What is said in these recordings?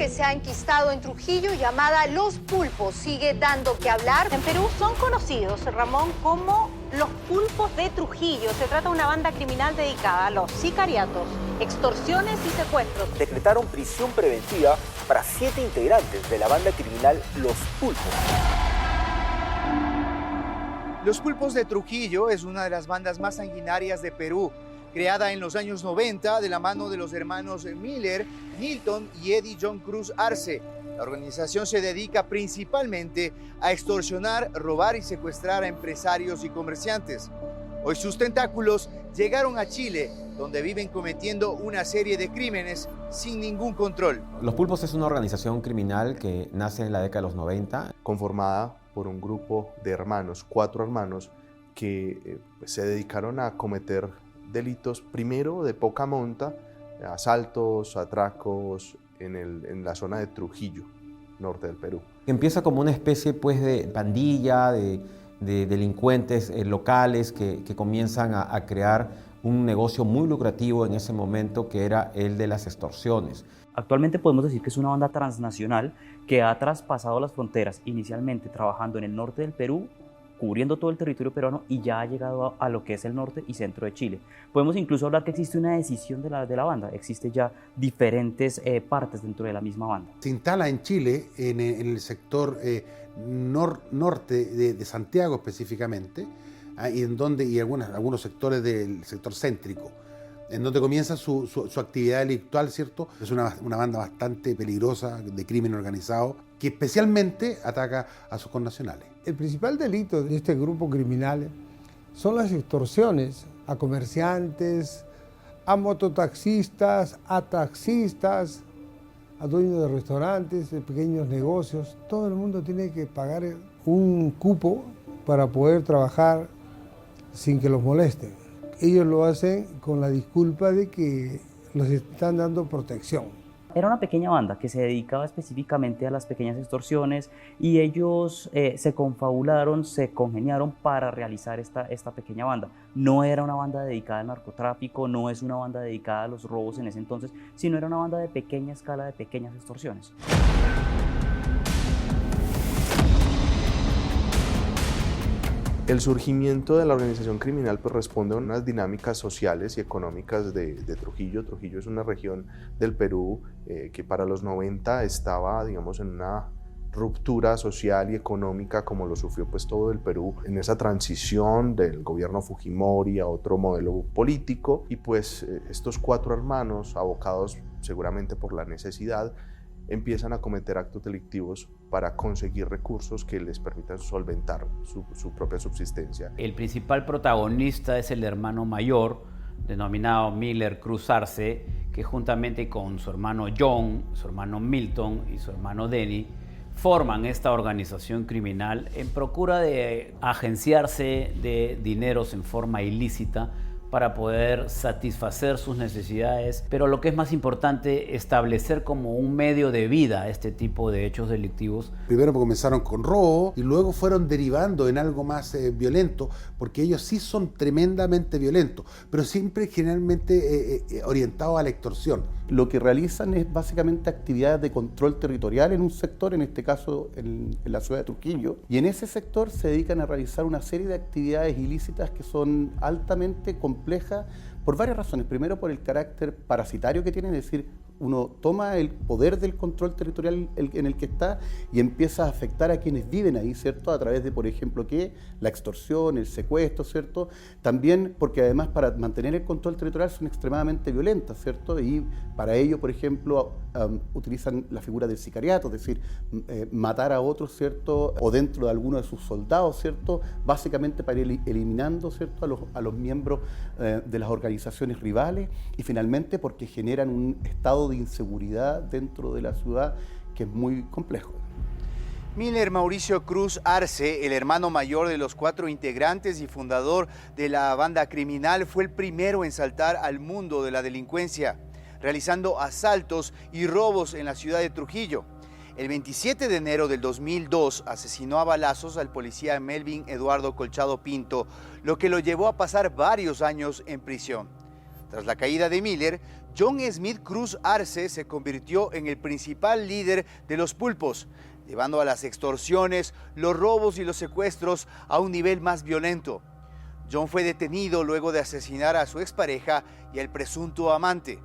que se ha enquistado en Trujillo llamada Los Pulpos sigue dando que hablar. En Perú son conocidos, Ramón, como los Pulpos de Trujillo. Se trata de una banda criminal dedicada a los sicariatos, extorsiones y secuestros. Decretaron prisión preventiva para 7 integrantes de la banda criminal Los Pulpos. Los Pulpos de Trujillo es una de las bandas más sanguinarias de Perú, creada en los años 90 de la mano de los hermanos Miller, Milton y Eddie John Cruz Arce. La organización se dedica principalmente a extorsionar, robar y secuestrar a empresarios y comerciantes. Hoy sus tentáculos llegaron a Chile, donde viven cometiendo una serie de crímenes sin ningún control. Los Pulpos es una organización criminal que nace en la década de los 90. Conformada por un grupo de hermanos, 4 hermanos, que se dedicaron a cometer delitos, primero de poca monta, asaltos, atracos en la zona de Trujillo, norte del Perú. Empieza como una especie pues, de pandilla, de delincuentes locales que comienzan a crear un negocio muy lucrativo en ese momento, que era el de las extorsiones. Actualmente podemos decir que es una banda transnacional que ha traspasado las fronteras, inicialmente trabajando en el norte del Perú, cubriendo todo el territorio peruano, y ya ha llegado a lo que es el norte y centro de Chile. Podemos incluso hablar que existe una decisión de la banda, existe ya diferentes partes dentro de la misma banda. Se instala en Chile, en el sector norte de Santiago específicamente, y algunos sectores del sector céntrico, en donde comienza su actividad delictual, ¿cierto? Es una banda bastante peligrosa de crimen organizado, que especialmente ataca a sus connacionales. El principal delito de este grupo criminal son las extorsiones a comerciantes, a mototaxistas, a taxistas, a dueños de restaurantes, de pequeños negocios. Todo el mundo tiene que pagar un cupo para poder trabajar sin que los molesten. Ellos lo hacen con la disculpa de que los están dando protección. Era una pequeña banda que se dedicaba específicamente a las pequeñas extorsiones, y ellos se confabularon, se congeniaron para realizar esta pequeña banda. No era una banda dedicada al narcotráfico, no es una banda dedicada a los robos en ese entonces, sino era una banda de pequeña escala, de pequeñas extorsiones. El surgimiento de la organización criminal pues, responde a unas dinámicas sociales y económicas de Trujillo. Trujillo es una región del Perú que para los 90 estaba, digamos, en una ruptura social y económica como lo sufrió pues todo el Perú en esa transición del gobierno Fujimori a otro modelo político, y pues estos 4 hermanos, abocados seguramente por la necesidad, empiezan a cometer actos delictivos para conseguir recursos que les permitan solventar su propia subsistencia. El principal protagonista es el hermano mayor, denominado Miller Cruz Arce, que juntamente con su hermano John, su hermano Milton y su hermano Denny, forman esta organización criminal en procura de agenciarse de dineros en forma ilícita para poder satisfacer sus necesidades, pero lo que es más importante, establecer como un medio de vida este tipo de hechos delictivos. Primero comenzaron con robo y luego fueron derivando en algo más violento, porque ellos sí son tremendamente violentos, pero siempre generalmente orientados a la extorsión. Lo que realizan es básicamente actividades de control territorial en un sector, en este caso en la ciudad de Trujillo, y en ese sector se dedican a realizar una serie de actividades ilícitas que son altamente complejas por varias razones. Primero, por el carácter parasitario que tienen, es decir, uno toma el poder del control territorial en el que está y empieza a afectar a quienes viven ahí, ¿cierto? A través de, por ejemplo, ¿qué? La extorsión, el secuestro, ¿cierto? También porque además para mantener el control territorial son extremadamente violentas, ¿cierto? Y para ello, por ejemplo, utilizan la figura del sicariato, es decir, matar a otros, ¿cierto? O dentro de alguno de sus soldados, ¿cierto? Básicamente para ir eliminando, ¿cierto? A los miembros de las organizaciones rivales, y finalmente porque generan un estado de inseguridad dentro de la ciudad que es muy complejo. Miller Mauricio Cruz Arce, el hermano mayor de los 4 integrantes y fundador de la banda criminal, fue el primero en saltar al mundo de la delincuencia, realizando asaltos y robos en la ciudad de Trujillo. El 27 de enero del 2002 asesinó a balazos al policía Melvin Eduardo Colchado Pinto, lo que lo llevó a pasar varios años en prisión. Tras la caída de Miller, John Smith Cruz Arce se convirtió en el principal líder de los pulpos, llevando a las extorsiones, los robos y los secuestros a un nivel más violento. John fue detenido luego de asesinar a su expareja y al presunto amante.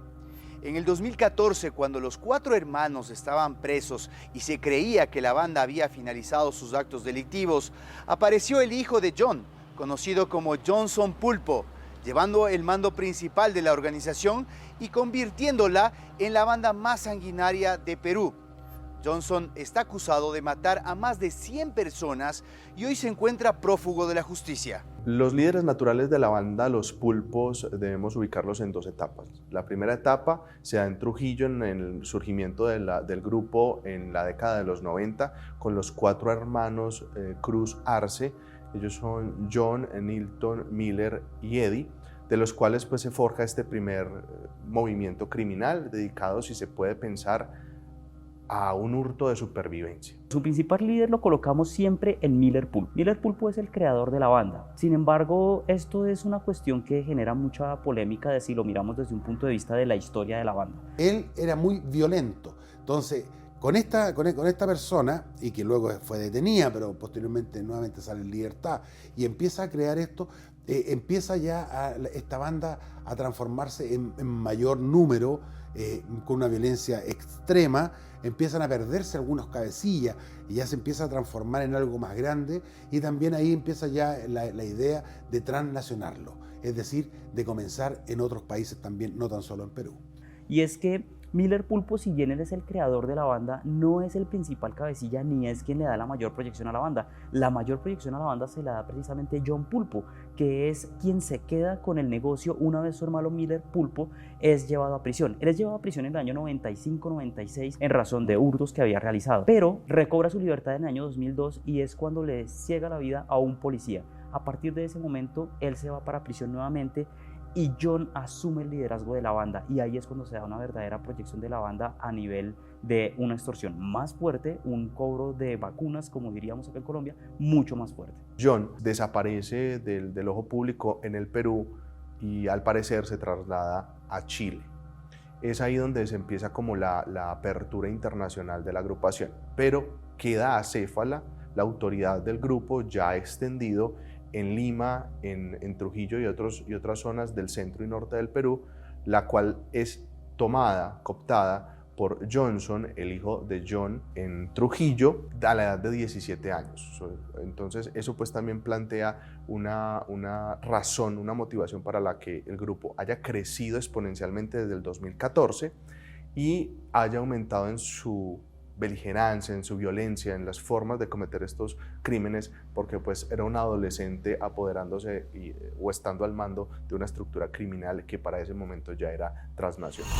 En el 2014, cuando los 4 hermanos estaban presos y se creía que la banda había finalizado sus actos delictivos, apareció el hijo de John, conocido como Johnson Pulpo, llevando el mando principal de la organización y convirtiéndola en la banda más sanguinaria de Perú. Johnson está acusado de matar a más de 100 personas y hoy se encuentra prófugo de la justicia. Los líderes naturales de la banda Los Pulpos debemos ubicarlos en 2 etapas. La primera etapa se da en Trujillo, en el surgimiento del grupo en la década de los 90, con los 4 hermanos Cruz Arce. Ellos son John, Nilton, Miller y Eddie, de los cuales pues se forja este primer movimiento criminal dedicado, si se puede pensar, a un hurto de supervivencia. Su principal líder lo colocamos siempre en Miller Pulpo. Miller Pulpo es el creador de la banda. Sin embargo, esto es una cuestión que genera mucha polémica de si lo miramos desde un punto de vista de la historia de la banda. Él era muy violento. Entonces, con esta persona, y que luego fue detenida, pero posteriormente nuevamente sale en libertad, y empieza a crear esto, empieza ya esta banda a transformarse en mayor número, con una violencia extrema, empiezan a perderse algunos cabecillas y ya se empieza a transformar en algo más grande, y también ahí empieza ya la idea de transnacionarlo, es decir, de comenzar en otros países también, no tan solo en Perú. Y es que Miller Pulpo, si bien él es el creador de la banda, no es el principal cabecilla ni es quien le da la mayor proyección a la banda. La mayor proyección a la banda se la da precisamente John Pulpo, que es quien se queda con el negocio una vez su hermano Miller Pulpo es llevado a prisión. Él es llevado a prisión en el año 95-96 en razón de hurtos que había realizado, pero recobra su libertad en el año 2002 y es cuando le ciega la vida a un policía. A partir de ese momento, él se va para prisión nuevamente y John asume el liderazgo de la banda, y ahí es cuando se da una verdadera proyección de la banda a nivel de una extorsión más fuerte, un cobro de vacunas, como diríamos acá en Colombia, mucho más fuerte. John desaparece del ojo público en el Perú y al parecer se traslada a Chile. Es ahí donde se empieza como la apertura internacional de la agrupación, pero queda acéfala la autoridad del grupo ya extendido en Lima, en Trujillo y otras zonas del centro y norte del Perú, la cual es cooptada por Johnson, el hijo de John, en Trujillo, a la edad de 17 años. Entonces eso pues también plantea una razón, una motivación para la que el grupo haya crecido exponencialmente desde el 2014 y haya aumentado en su beligerancia, en su violencia, en las formas de cometer estos crímenes, porque pues era un adolescente apoderándose o estando al mando de una estructura criminal que para ese momento ya era transnacional.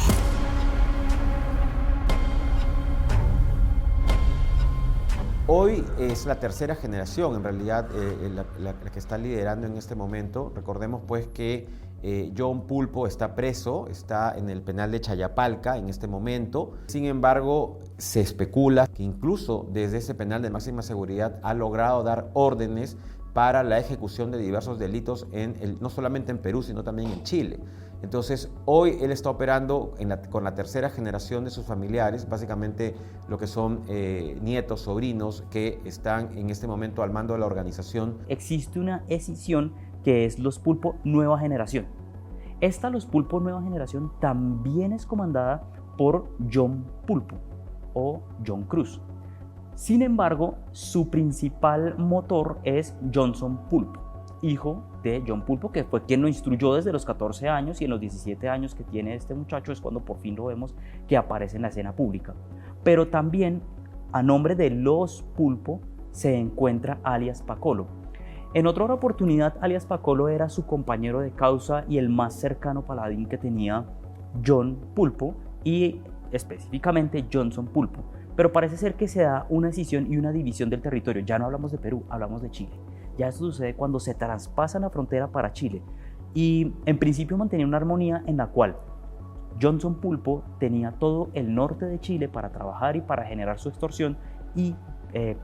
Hoy es la tercera generación, en realidad, la que está liderando en este momento. Recordemos pues que John Pulpo está preso, está en el penal de Chayapalca en este momento. Sin embargo, se especula que incluso desde ese penal de máxima seguridad ha logrado dar órdenes para la ejecución de diversos delitos no solamente en Perú, sino también en Chile. Entonces, hoy él está operando con la tercera generación de sus familiares, básicamente lo que son nietos, sobrinos, que están en este momento al mando de la organización. Existe una escisión que es Los Pulpo Nueva Generación. Esta Los Pulpo Nueva Generación también es comandada por John Pulpo o John Cruz. Sin embargo, su principal motor es Johnson Pulpo, hijo de John Pulpo, que fue quien lo instruyó desde los 14 años, y en los 17 años que tiene este muchacho es cuando por fin lo vemos que aparece en la escena pública. Pero también a nombre de Los Pulpo se encuentra alias Pacolo. En otra oportunidad, alias Pacolo era su compañero de causa y el más cercano paladín que tenía John Pulpo, y específicamente Johnson Pulpo. Pero parece ser que se da una escisión y una división del territorio. Ya no hablamos de Perú, hablamos de Chile. Ya esto sucede cuando se traspasa la frontera para Chile. Y en principio mantenía una armonía en la cual Johnson Pulpo tenía todo el norte de Chile para trabajar y para generar su extorsión, y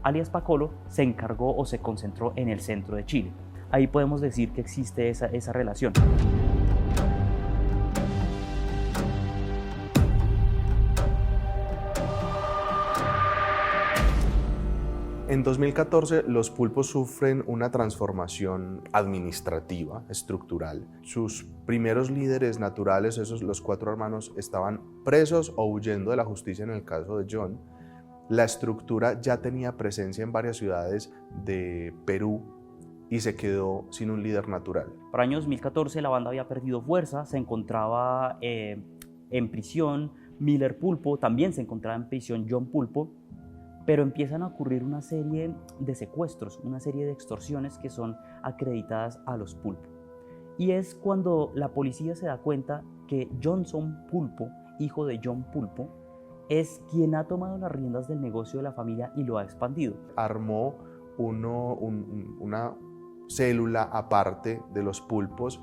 alias Pacolo se encargó o se concentró en el centro de Chile. Ahí podemos decir que existe esa relación. En 2014 los pulpos sufren una transformación administrativa, estructural. Sus primeros líderes naturales, los 4 hermanos, estaban presos o huyendo de la justicia en el caso de John. La estructura ya tenía presencia en varias ciudades de Perú y se quedó sin un líder natural. Para el año 2014 la banda había perdido fuerza, se encontraba en prisión. Miller Pulpo también se encontraba en prisión, John Pulpo, pero empiezan a ocurrir una serie de secuestros, una serie de extorsiones que son acreditadas a los Pulpo. Y es cuando la policía se da cuenta que Johnson Pulpo, hijo de John Pulpo, es quien ha tomado las riendas del negocio de la familia y lo ha expandido. Armó una célula aparte de los pulpos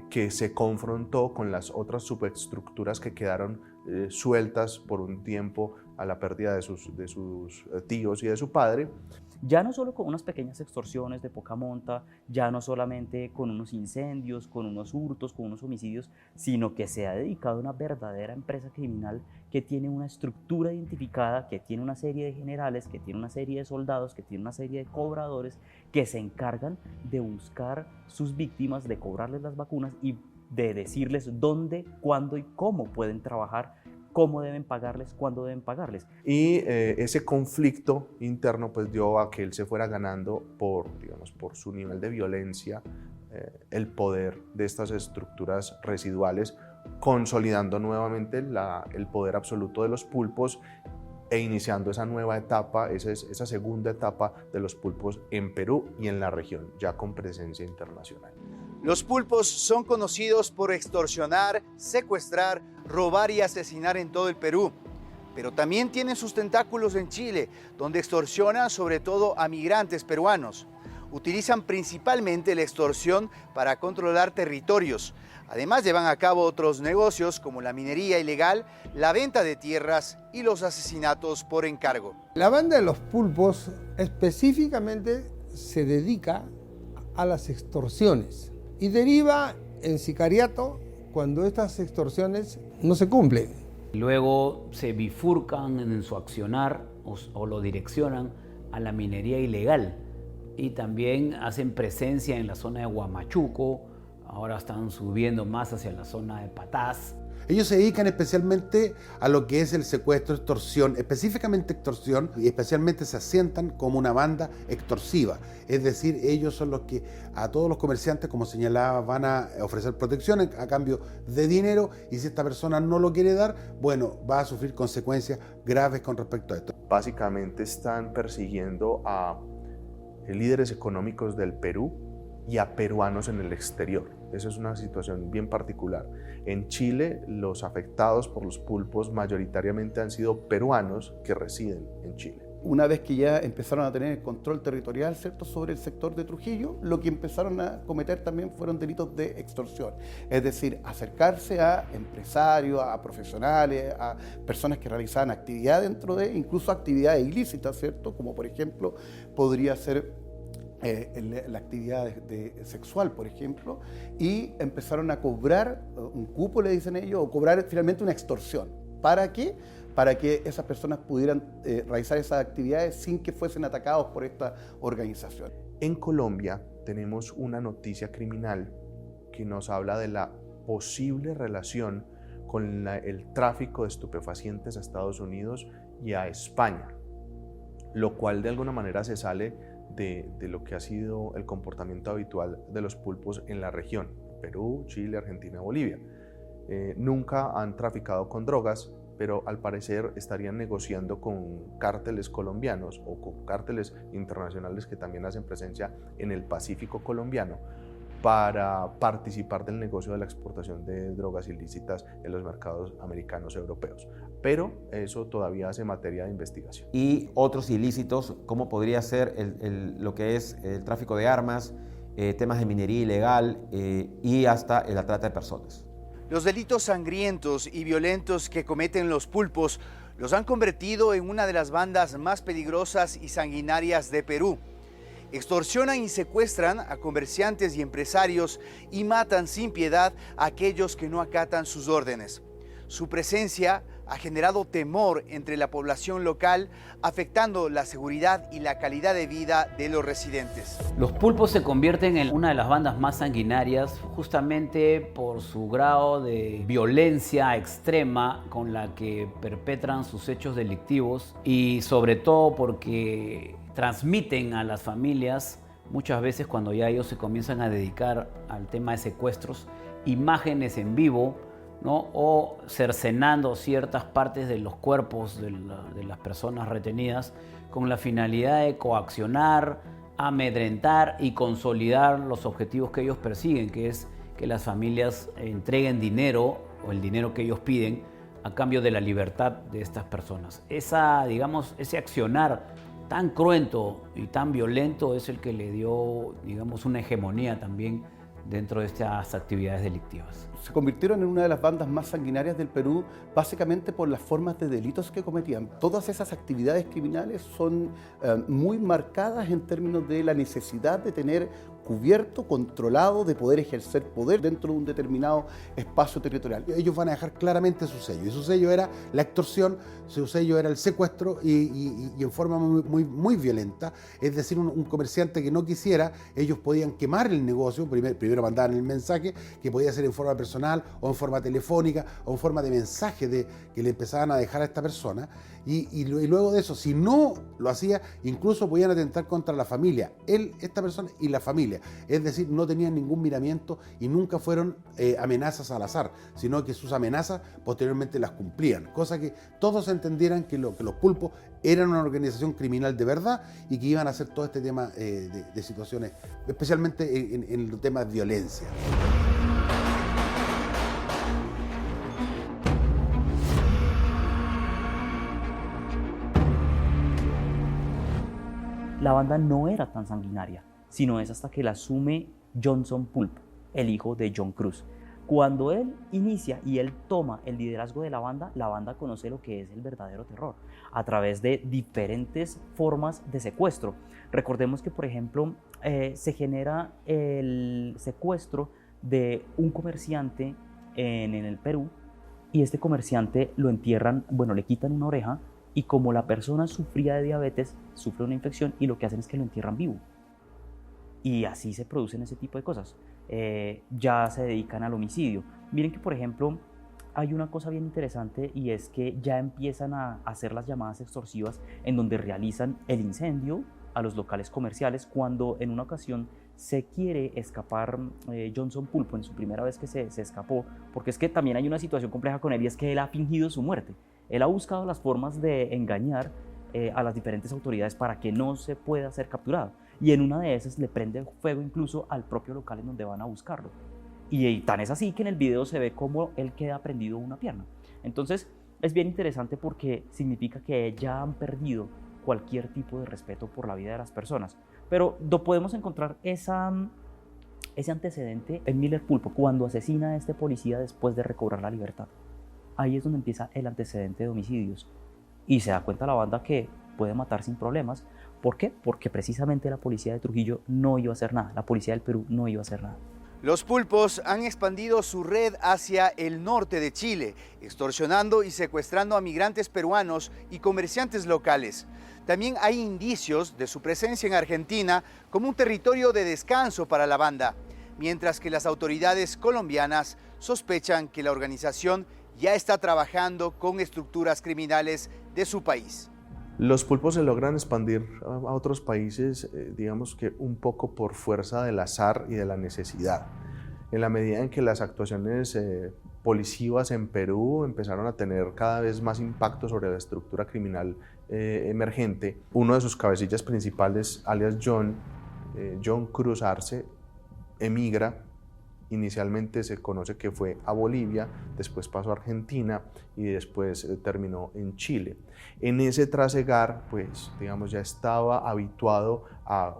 que se confrontó con las otras subestructuras que quedaron sueltas por un tiempo a la pérdida de sus tíos y de su padre. Ya no solo con unas pequeñas extorsiones de poca monta, ya no solamente con unos incendios, con unos hurtos, con unos homicidios, sino que se ha dedicado a una verdadera empresa criminal que tiene una estructura identificada, que tiene una serie de generales, que tiene una serie de soldados, que tiene una serie de cobradores que se encargan de buscar sus víctimas, de cobrarles las vacunas y de decirles dónde, cuándo y cómo pueden trabajar, cómo deben pagarles, cuándo deben pagarles. Y ese conflicto interno pues dio a que él se fuera ganando por su nivel de violencia el poder de estas estructuras residuales, consolidando nuevamente el poder absoluto de los pulpos e iniciando esa nueva etapa, esa segunda etapa de los pulpos en Perú y en la región, ya con presencia internacional. Los pulpos son conocidos por extorsionar, secuestrar, robar y asesinar en todo el Perú. Pero también tienen sus tentáculos en Chile, donde extorsionan sobre todo a migrantes peruanos. Utilizan principalmente la extorsión para controlar territorios. Además llevan a cabo otros negocios como la minería ilegal, la venta de tierras y los asesinatos por encargo. La banda de los pulpos específicamente se dedica a las extorsiones y deriva en sicariato cuando estas extorsiones no se cumplen. Luego se bifurcan en su accionar o lo direccionan a la minería ilegal y también hacen presencia en la zona de Huamachuco, ahora están subiendo más hacia la zona de Patás. Ellos se dedican especialmente a lo que es el secuestro, extorsión, específicamente extorsión, y especialmente se asientan como una banda extorsiva. Es decir, ellos son los que a todos los comerciantes, como señalaba, van a ofrecer protección a cambio de dinero, y si esta persona no lo quiere dar, bueno, va a sufrir consecuencias graves con respecto a esto. Básicamente están persiguiendo a líderes económicos del Perú y a peruanos en el exterior. Esa es una situación bien particular. En Chile, los afectados por los pulpos mayoritariamente han sido peruanos que residen en Chile. Una vez que ya empezaron a tener el control territorial, ¿cierto?, sobre el sector de Trujillo, lo que empezaron a cometer también fueron delitos de extorsión. Es decir, acercarse a empresarios, a profesionales, a personas que realizaban actividad dentro de, incluso actividades ilícitas, ¿cierto?, como por ejemplo podría ser la actividad sexual, por ejemplo, y empezaron a cobrar un cupo, le dicen ellos, o cobrar finalmente una extorsión. ¿Para qué? Para que esas personas pudieran realizar esas actividades sin que fuesen atacados por esta organización. En Colombia tenemos una noticia criminal que nos habla de la posible relación con el tráfico de estupefacientes a Estados Unidos y a España, lo cual de alguna manera se sale de lo que ha sido el comportamiento habitual de los pulpos en la región, Perú, Chile, Argentina, Bolivia. Nunca han traficado con drogas, pero al parecer estarían negociando con cárteles colombianos o con cárteles internacionales que también hacen presencia en el Pacífico colombiano para participar del negocio de la exportación de drogas ilícitas en los mercados americanos y europeos. Pero eso todavía hace materia de investigación. Y otros ilícitos, como podría ser lo que es el tráfico de armas, temas de minería ilegal y hasta la trata de personas. Los delitos sangrientos y violentos que cometen los pulpos los han convertido en una de las bandas más peligrosas y sanguinarias de Perú. Extorsionan y secuestran a comerciantes y empresarios y matan sin piedad a aquellos que no acatan sus órdenes. Su presencia ha generado temor entre la población local, afectando la seguridad y la calidad de vida de los residentes. Los pulpos se convierten en una de las bandas más sanguinarias justamente por su grado de violencia extrema con la que perpetran sus hechos delictivos y sobre todo porque transmiten a las familias, muchas veces cuando ya ellos se comienzan a dedicar al tema de secuestros, imágenes en vivo, ¿no? O cercenando ciertas partes de los cuerpos de las personas retenidas con la finalidad de coaccionar, amedrentar y consolidar los objetivos que ellos persiguen, que es que las familias entreguen dinero o el dinero que ellos piden a cambio de la libertad de estas personas. Ese accionar tan cruento y tan violento es el que le dio, una hegemonía también dentro de estas actividades delictivas. Se convirtieron en una de las bandas más sanguinarias del Perú, básicamente por las formas de delitos que cometían. Todas esas actividades criminales son muy marcadas en términos de la necesidad de tener cubierto, controlado, de poder ejercer poder dentro de un determinado espacio territorial. Ellos van a dejar claramente su sello, y su sello era la extorsión, su sello era el secuestro y en forma muy violenta. Es decir, un comerciante que no quisiera, ellos podían quemar el negocio, primero mandaban el mensaje, que podía ser en forma personal o en forma telefónica o en forma de mensaje que le empezaban a dejar a esta persona, y luego de eso, si no lo hacía, incluso podían atentar contra la familia, esta persona y la familia. Es decir, no tenían ningún miramiento y nunca fueron amenazas al azar, sino que sus amenazas posteriormente las cumplían, cosa que todos entendieran que los pulpos eran una organización criminal de verdad y que iban a hacer todo este tema de situaciones, especialmente en los temas de violencia. La banda no era tan sanguinaria, sino es hasta que la asume Johnson Pulpo, el hijo de John Cruz. Cuando él inicia y él toma el liderazgo de la banda conoce lo que es el verdadero terror, a través de diferentes formas de secuestro. Recordemos que, por ejemplo, se genera el secuestro de un comerciante en el Perú, y este comerciante lo entierran, le quitan una oreja, y como la persona sufría de diabetes, sufre una infección, y lo que hacen es que lo entierran vivo. Y así se producen ese tipo de cosas. Ya se dedican al homicidio. Miren que, por ejemplo, hay una cosa bien interesante, y es que ya empiezan a hacer las llamadas extorsivas en donde realizan el incendio a los locales comerciales. Cuando en una ocasión se quiere escapar Johnson Pulpo, en su primera vez que se escapó, porque es que también hay una situación compleja con él, y es que él ha fingido su muerte. Él ha buscado las formas de engañar a las diferentes autoridades para que no se pueda ser capturado. Y en una de esas le prende fuego incluso al propio local en donde van a buscarlo. Y tan es así que en el video se ve cómo él queda prendido una pierna. Entonces es bien interesante porque significa que ya han perdido cualquier tipo de respeto por la vida de las personas. Pero podemos encontrar ese antecedente en Miller Pulpo, cuando asesina a este policía después de recobrar la libertad. Ahí es donde empieza el antecedente de homicidios. Y se da cuenta la banda que puede matar sin problemas. ¿Por qué? Porque precisamente la policía de Trujillo no iba a hacer nada. La policía del Perú no iba a hacer nada. Los pulpos han expandido su red hacia el norte de Chile, extorsionando y secuestrando a migrantes peruanos y comerciantes locales. También hay indicios de su presencia en Argentina como un territorio de descanso para la banda, mientras que las autoridades colombianas sospechan que la organización ya está trabajando con estructuras criminales de su país. Los pulpos se logran expandir a otros países, digamos que un poco por fuerza del azar y de la necesidad. En la medida en que las actuaciones policivas en Perú empezaron a tener cada vez más impacto sobre la estructura criminal emergente, uno de sus cabecillas principales, alias John Cruz Arce, emigra. Inicialmente se conoce que fue a Bolivia, después pasó a Argentina y después terminó en Chile. En ese trasegar, pues, digamos, ya estaba habituado a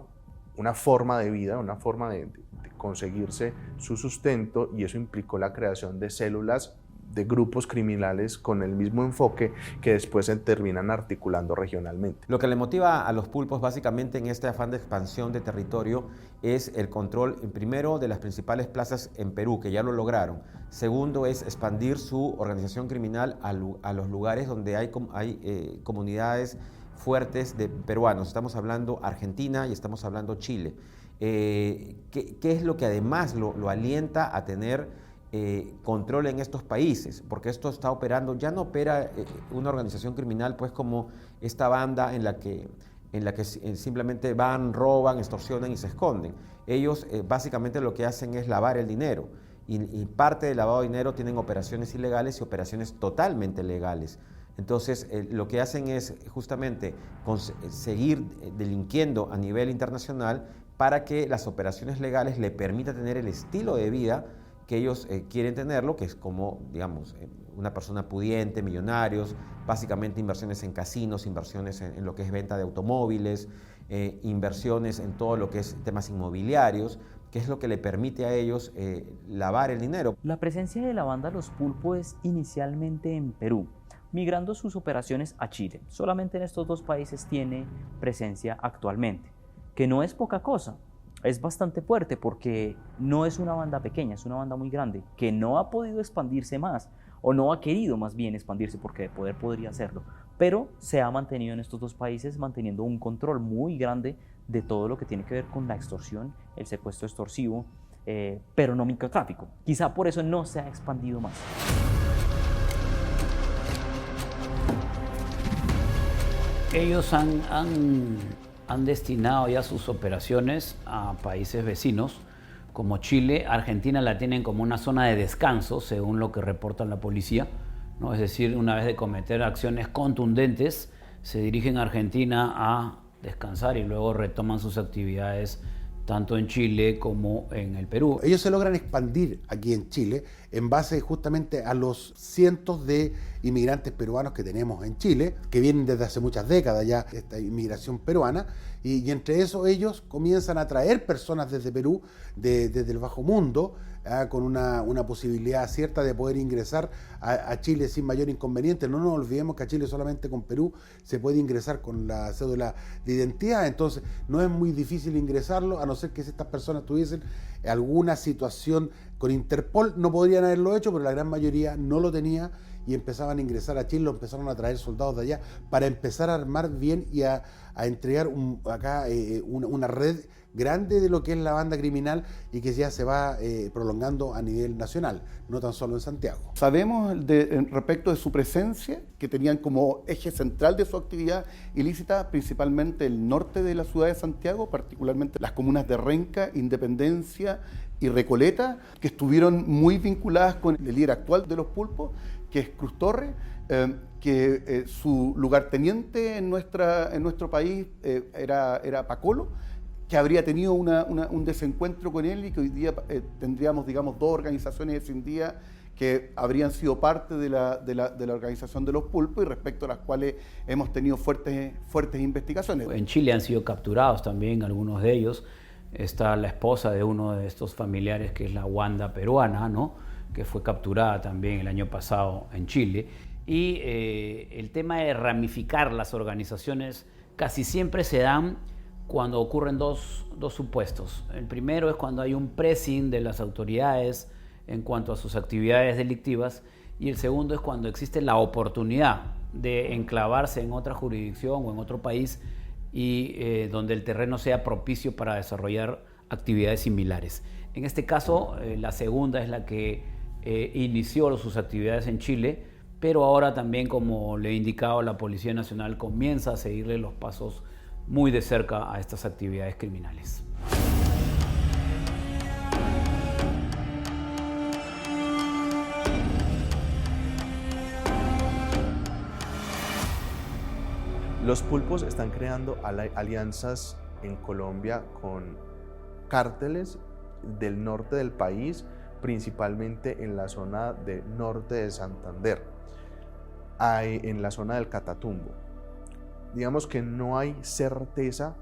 una forma de vida, una forma de conseguirse su sustento, y eso implicó la creación de células grupos criminales con el mismo enfoque que después se terminan articulando regionalmente. Lo que le motiva a los pulpos básicamente en este afán de expansión de territorio es el control, primero, de las principales plazas en Perú, que ya lo lograron. Segundo, es expandir su organización criminal a los lugares donde hay comunidades fuertes de peruanos. Estamos hablando Argentina y estamos hablando Chile. ¿Qué es lo que además lo alienta a tener control en estos países? Porque esto está operando, ya no opera una organización criminal pues como esta banda en la que simplemente van, roban, extorsionan y se esconden. Ellos básicamente lo que hacen es lavar el dinero y parte del lavado de dinero tienen operaciones ilegales y operaciones totalmente legales. Entonces, lo que hacen es justamente seguir delinquiendo a nivel internacional para que las operaciones legales le permitan tener el estilo de vida que ellos quieren tenerlo, que es como, digamos, una persona pudiente, millonarios, básicamente inversiones en casinos, inversiones en lo que es venta de automóviles, inversiones en todo lo que es temas inmobiliarios, que es lo que le permite a ellos lavar el dinero. La presencia de la banda Los Pulpos es inicialmente en Perú, migrando sus operaciones a Chile. Solamente en estos dos países tiene presencia actualmente, que no es poca cosa, es bastante fuerte porque no es una banda pequeña, es una banda muy grande, que no ha podido expandirse más, o no ha querido más bien expandirse porque de poder podría hacerlo, pero se ha mantenido en estos dos países manteniendo un control muy grande de todo lo que tiene que ver con la extorsión, el secuestro extorsivo, pero no microtráfico. Quizá por eso no se ha expandido más. Ellos han destinado ya sus operaciones a países vecinos como Chile. Argentina la tienen como una zona de descanso, según lo que reporta la policía, ¿no? Es decir, una vez de cometer acciones contundentes, se dirigen a Argentina a descansar y luego retoman sus actividades tanto en Chile como en el Perú. Ellos se logran expandir aquí en Chile en base justamente a los cientos de inmigrantes peruanos que tenemos en Chile, que vienen desde hace muchas décadas ya, esta inmigración peruana, y entre eso ellos comienzan a traer personas desde Perú, desde el bajo mundo, con una posibilidad cierta de poder ingresar a Chile sin mayor inconveniente. No nos olvidemos que a Chile solamente con Perú se puede ingresar con la cédula de identidad, entonces no es muy difícil ingresarlo, a no ser que si estas personas tuviesen alguna situación con Interpol, no podrían haberlo hecho, pero la gran mayoría no lo tenía y empezaban a ingresar a Chile, lo empezaron a traer soldados de allá para empezar a armar bien y a entregar una red grande de lo que es la banda criminal y que ya se va prolongando a nivel nacional, no tan solo en Santiago. Sabemos respecto de su presencia, que tenían como eje central de su actividad ilícita principalmente el norte de la ciudad de Santiago, particularmente las comunas de Renca, Independencia y Recoleta, que estuvieron muy vinculadas con el líder actual de Los Pulpos, que es Cruz Torres, que su lugarteniente en nuestro país era Pacolo, que habría tenido un desencuentro con él y que hoy día tendríamos, digamos, dos organizaciones escindidas que habrían sido parte de la organización de Los Pulpos y respecto a las cuales hemos tenido fuertes investigaciones. En Chile han sido capturados también algunos de ellos. Está la esposa de uno de estos familiares, que es la Wanda peruana, ¿no?, que fue capturada también el año pasado en Chile. Y el tema de ramificar las organizaciones casi siempre se dan cuando ocurren dos supuestos. El primero es cuando hay un pressing de las autoridades en cuanto a sus actividades delictivas, y el segundo es cuando existe la oportunidad de enclavarse en otra jurisdicción o en otro país y donde el terreno sea propicio para desarrollar actividades similares. En este caso, la segunda es la que inició sus actividades en Chile, pero ahora también, como le he indicado, la Policía Nacional comienza a seguirle los pasos muy de cerca a estas actividades criminales. Los Pulpos están creando alianzas en Colombia con cárteles del norte del país, principalmente en la zona del norte de Santander, en la zona del Catatumbo. Digamos que no hay certeza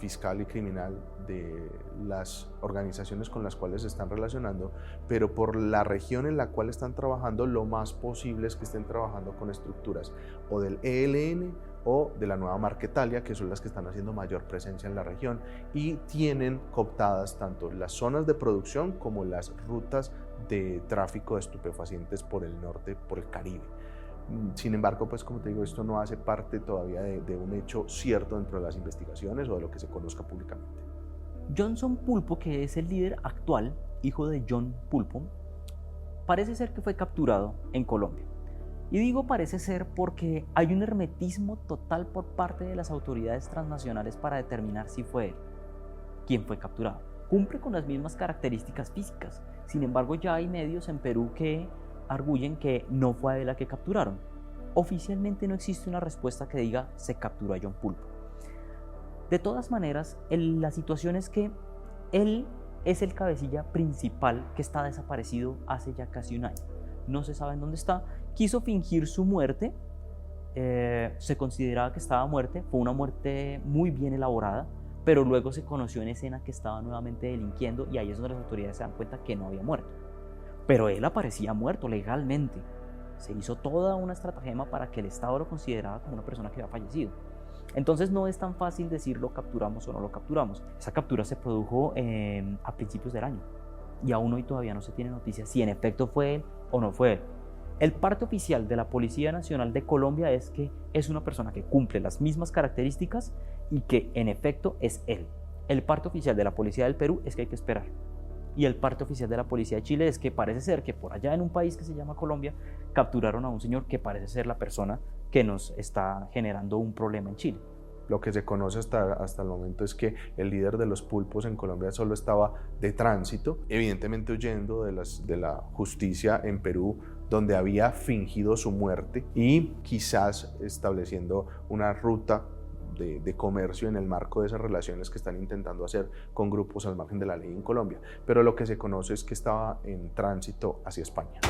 fiscal y criminal de las organizaciones con las cuales se están relacionando, pero por la región en la cual están trabajando, lo más posible es que estén trabajando con estructuras o del ELN o de la nueva Marquetalia, que son las que están haciendo mayor presencia en la región y tienen cooptadas tanto las zonas de producción como las rutas de tráfico de estupefacientes por el norte, por el Caribe. Sin embargo, pues como te digo, esto no hace parte todavía de un hecho cierto dentro de las investigaciones o de lo que se conozca públicamente. Johnson Pulpo, que es el líder actual, hijo de John Pulpo, parece ser que fue capturado en Colombia. Y digo parece ser porque hay un hermetismo total por parte de las autoridades transnacionales para determinar si fue él quien fue capturado. Cumple con las mismas características físicas, sin embargo ya hay medios en Perú que arguyen que no fue a él a que capturaron. Oficialmente no existe una respuesta que diga se capturó a John Pulpo. De todas maneras, la situación es que él es el cabecilla principal que está desaparecido hace ya casi un año. No se sabe en dónde está. Quiso fingir su muerte. Se consideraba que estaba muerto. Fue una muerte muy bien elaborada, pero luego se conoció en escena que estaba nuevamente delinquiendo y ahí es donde las autoridades se dan cuenta que no había muerto. Pero él aparecía muerto legalmente. Se hizo toda una estratagema para que el Estado lo considerara como una persona que había fallecido. Entonces no es tan fácil decir lo capturamos o no lo capturamos. Esa captura se produjo a principios del año y aún hoy todavía no se tiene noticia si en efecto fue él o no fue él. El parte oficial de la Policía Nacional de Colombia es que es una persona que cumple las mismas características y que en efecto es él. El parte oficial de la Policía del Perú es que hay que esperar. Y el parte oficial de la Policía de Chile es que parece ser que por allá en un país que se llama Colombia capturaron a un señor que parece ser la persona que nos está generando un problema en Chile. Lo que se conoce hasta el momento es que el líder de los pulpos en Colombia solo estaba de tránsito, evidentemente huyendo de la justicia en Perú, donde había fingido su muerte y quizás estableciendo una ruta de comercio en el marco de esas relaciones que están intentando hacer con grupos al margen de la ley en Colombia. Pero lo que se conoce es que estaba en tránsito hacia España.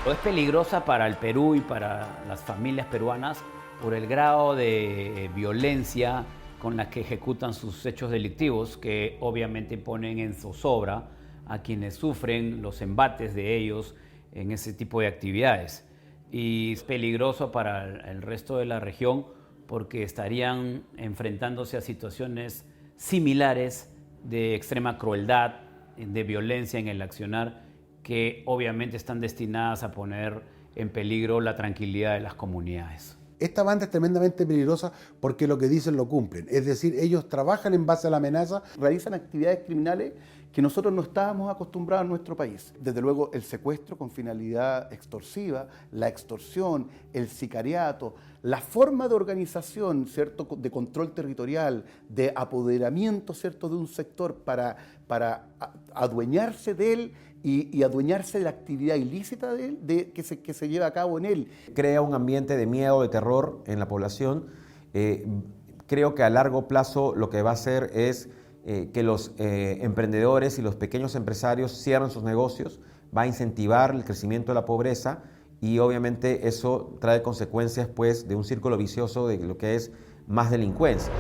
Es peligrosa para el Perú y para las familias peruanas por el grado de violencia con la que ejecutan sus hechos delictivos, que obviamente ponen en zozobra a quienes sufren los embates de ellos en ese tipo de actividades. Y es peligroso para el resto de la región porque estarían enfrentándose a situaciones similares de extrema crueldad, de violencia en el accionar, que obviamente están destinadas a poner en peligro la tranquilidad de las comunidades. Esta banda es tremendamente peligrosa porque lo que dicen lo cumplen. Es decir, ellos trabajan en base a la amenaza. Realizan actividades criminales que nosotros no estábamos acostumbrados en nuestro país. Desde luego el secuestro con finalidad extorsiva, la extorsión, el sicariato, la forma de organización, ¿cierto?, de control territorial, de apoderamiento, ¿cierto?, de un sector para adueñarse de él y adueñarse de la actividad ilícita de él, que se lleva a cabo en él. Crea un ambiente de miedo, de terror en la población. Creo que a largo plazo lo que va a hacer es que los emprendedores y los pequeños empresarios cierren sus negocios, va a incentivar el crecimiento de la pobreza y obviamente eso trae consecuencias pues, de un círculo vicioso de lo que es más delincuencia.